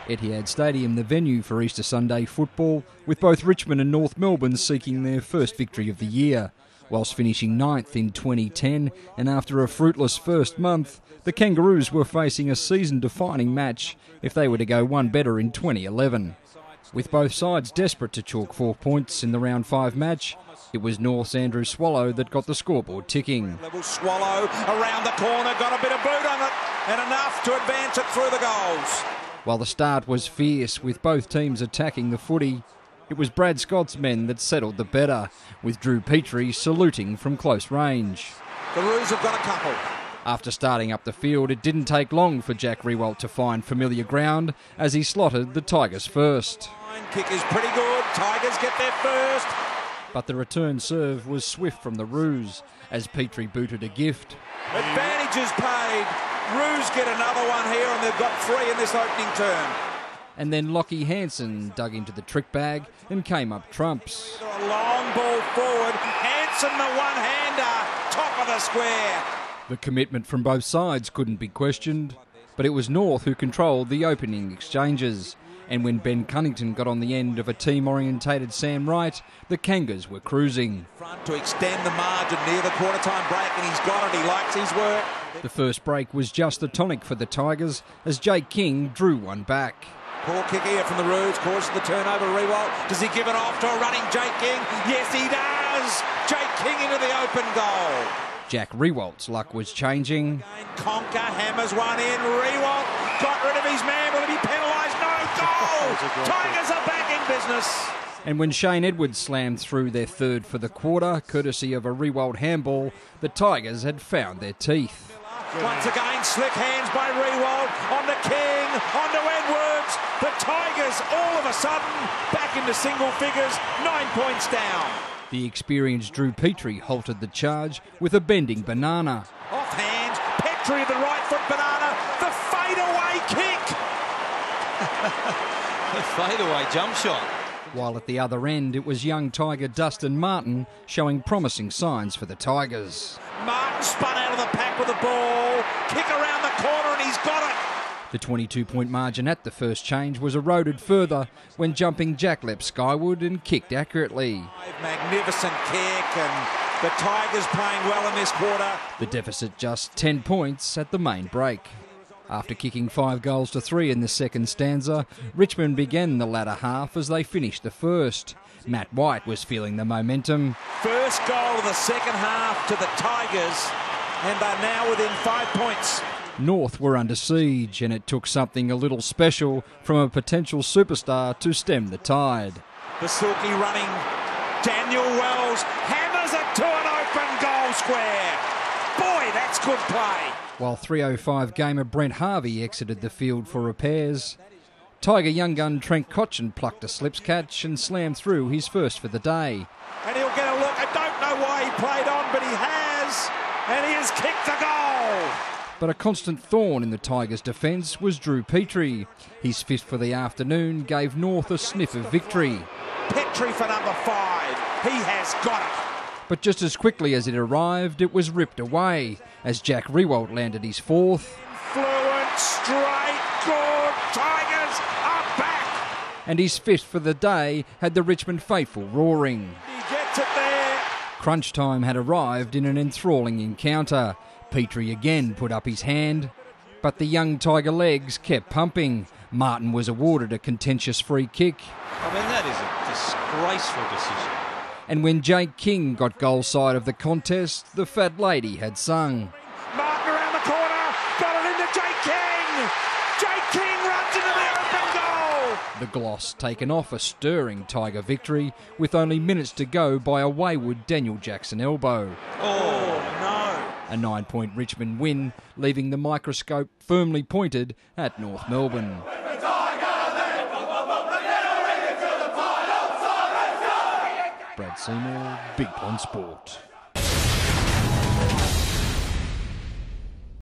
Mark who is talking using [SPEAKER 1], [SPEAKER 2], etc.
[SPEAKER 1] Etihad Stadium, the venue for Easter Sunday football, with both Richmond and North Melbourne seeking their first victory of the year. Whilst finishing 9th in 2010 and after a fruitless first month, the Kangaroos were facing a season-defining match if they were to go one better in 2011. With both sides desperate to chalk 4 points in the round 5 match, it was North's Andrew Swallow that got the scoreboard ticking.
[SPEAKER 2] Level Swallow around the corner, got a bit of boot on it and enough to advance it through the goals.
[SPEAKER 1] While the start was fierce with both teams attacking the footy, it was Brad Scott's men that settled the better, with Drew Petrie saluting from close range.
[SPEAKER 2] The Roos have got a couple.
[SPEAKER 1] After starting up the field, it didn't take long for Jack Riewoldt to find familiar ground as he slotted the Tigers first.
[SPEAKER 2] Kick is pretty good, Tigers get there first.
[SPEAKER 1] But the return serve was swift from the Roos as Petrie booted a gift.
[SPEAKER 2] Advantages paid. Roos get another one here and they've got 3 in this opening turn.
[SPEAKER 1] And then Lockie Hansen dug into the trick bag and came up trumps.
[SPEAKER 2] A long ball forward, Hansen the one-hander, top of the square.
[SPEAKER 1] The commitment from both sides couldn't be questioned, but it was North who controlled the opening exchanges. And when Ben Cunnington got on the end of a team-orientated Sam Wright, the Kangas were cruising.
[SPEAKER 2] Front to extend the margin near the quarter-time break, and he's got it, he likes his work.
[SPEAKER 1] The first break was just the tonic for the Tigers as Jake King drew one back.
[SPEAKER 2] Poor kick here from the Roos, causes the turnover. Riewoldt, does he give it off to a running Jake King? Yes, he does! Jake King into the open goal.
[SPEAKER 1] Jack Riewoldt's luck was changing.
[SPEAKER 2] Conker hammers one in. Riewoldt got rid of his man. Will he be penalised? No goal! Tigers are back in business.
[SPEAKER 1] And when Shane Edwards slammed through their third for the quarter, courtesy of a Riewoldt handball, the Tigers had found their teeth.
[SPEAKER 2] Once again, slick hands by Riewoldt, on to King, on to Edwards. The Tigers, all of a sudden, back into single figures, 9 points down.
[SPEAKER 1] The experienced Drew Petrie halted the charge with a bending banana.
[SPEAKER 2] Off hands, Petrie, the right foot banana, the fadeaway kick.
[SPEAKER 3] The fadeaway jump shot.
[SPEAKER 1] While at the other end, it was young Tiger Dustin Martin showing promising signs for the Tigers.
[SPEAKER 2] Martin spun out of the pack with the ball, kick around the corner and he's got it.
[SPEAKER 1] The 22-point margin at the first change was eroded further when jumping Jack leapt skyward and kicked accurately.
[SPEAKER 2] Magnificent kick and the Tigers playing well in this quarter.
[SPEAKER 1] The deficit just 10 points at the main break. After kicking 5 goals to 3 in the second stanza, Richmond began the latter half as they finished the first. Matt White was feeling the momentum.
[SPEAKER 2] First goal of the second half to the Tigers, and they're now within 5 points.
[SPEAKER 1] North were under siege, and it took something a little special from a potential superstar to stem the tide.
[SPEAKER 2] The Silky running, Daniel Wells hammers it to an open goal square. Boy, that's good play.
[SPEAKER 1] While 3:05 gamer Brent Harvey exited the field for repairs, Tiger young gun Trent Cotchin plucked a slips catch and slammed through his first for the day.
[SPEAKER 2] And he'll get a look. I don't know why he played on, but he has. And he has kicked a goal.
[SPEAKER 1] But a constant thorn in the Tigers' defence was Drew Petrie. His fifth for the afternoon gave North a sniff of victory.
[SPEAKER 2] Petrie for number 5. He has got it.
[SPEAKER 1] But just as quickly as it arrived, it was ripped away as Jack Riewoldt landed his fourth.
[SPEAKER 2] Fluent, straight, good. Tigers are back.
[SPEAKER 1] And his fifth for the day had the Richmond faithful roaring.
[SPEAKER 2] He gets it there.
[SPEAKER 1] Crunch time had arrived in an enthralling encounter. Petrie again put up his hand, but the young Tiger legs kept pumping. Martin was awarded a contentious free kick.
[SPEAKER 3] I mean, that is a disgraceful decision.
[SPEAKER 1] And when Jake King got goal side of the contest, the fat lady had sung.
[SPEAKER 2] Martin around the corner, got it into Jake King. Jake King runs into the open goal.
[SPEAKER 1] The gloss taken off a stirring Tiger victory with only minutes to go by a wayward Daniel Jackson elbow.
[SPEAKER 2] Oh, no.
[SPEAKER 1] A 9-point Richmond win, leaving the microscope firmly pointed at North Melbourne. Brad Seymour, Big Pond Sport.